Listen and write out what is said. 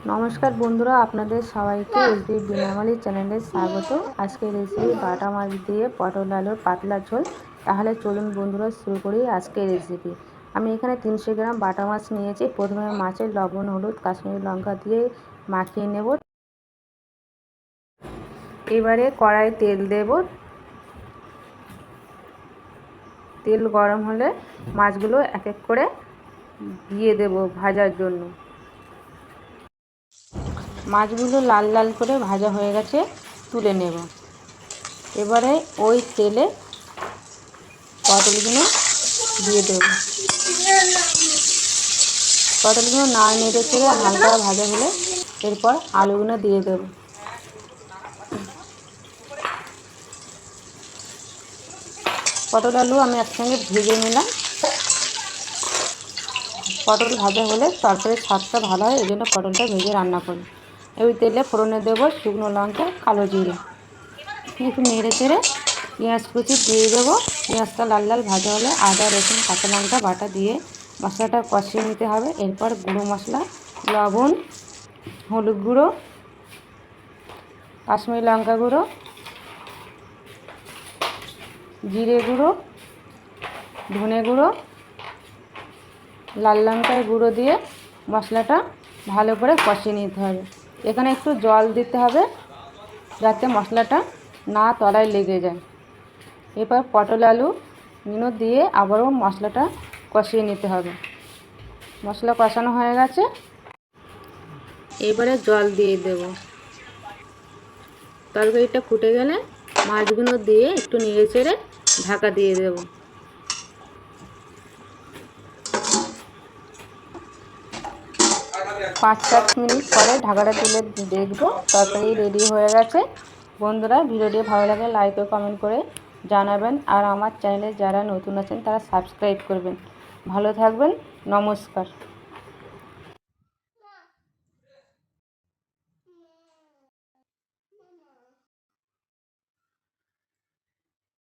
नमस्कार बंधुरा आपनादेर सबाइके एसबी बिनामाली चैनेले स्वागत। आजके रेसिपि बाटा माछ दिए पटल आलुर पातला झोल। ताहले चलुन बंधुरा शुरू करी आजके रेसिपि। आमी एखाने 300 ग्राम बाटा माछ नियेछि। प्रथमे माछे लवण हलुद काश्मीरी लंका दिए माखिए नेब। एबारे कड़ाई तेल देब। तेल गरम होले माछगुलो एक एक करे दिए देब भाजार जोन्नो। माछगुलो लाल लाल करे भाजा हो गेछे तुले नेब। एबारे ओई तेले पटलगुलो दिए देब। पटलगुलो ना नेड़े चेड़े हालका भाजा होले एरपर आलुगुलो दिए देब। पटल आलू आमी एकसंगे भेजे निलाम। पटल भाजा होले तरकारिर स्वादटा भालो हय, एजोन्नो पटलटा भेजे रान्ना करी। এই তেলে ফোড়নে দেব শুকনো লঙ্কা কালো জিরে, একটু নেড়ে চেড়ে পেঁয়াজ কুচি দিয়ে দেবো। পেঁয়াজটা লাল লাল ভাজা হলে আদা রসুন কাঁচা লঙ্কা বাটা দিয়ে মশলাটা কষিয়ে নিতে হবে। এরপর গুঁড়ো মশলা লবণ হলুদ গুঁড়ো কাশ্মীরি লঙ্কা গুঁড়ো জিরে গুঁড়ো ধনে গুঁড়ো লাল লঙ্কার গুঁড়ো দিয়ে মশলাটা ভালো করে কষিয়ে নিতে হবে। এখানে একটু জল দিতে হবে যাতে মশলাটা না তলায় লেগে যায়। এরপর পটল আলু গুলো দিয়ে আবারও মশলাটা কষিয়ে নিতে হবে। মশলা কষানো হয়ে গেছে, এবারে জল দিয়ে দেব। তরকারিটা ফুটে গেলে মাছগুলো দিয়ে একটু নেড়ে চেড়ে ঢাকা দিয়ে দেব। 5-7 মিনিট পরে ঢাকাটা তুলে দেখব তরকারি রেডি হয়ে গেছে। বন্ধুরা ভিডিওটি ভালো লাগলে লাইক ও কমেন্ট করে জানাবেন, আর আমার চ্যানেলে যারা নতুন আছেন তারা সাবস্ক্রাইব করবেন। ভালো থাকবেন, নমস্কার।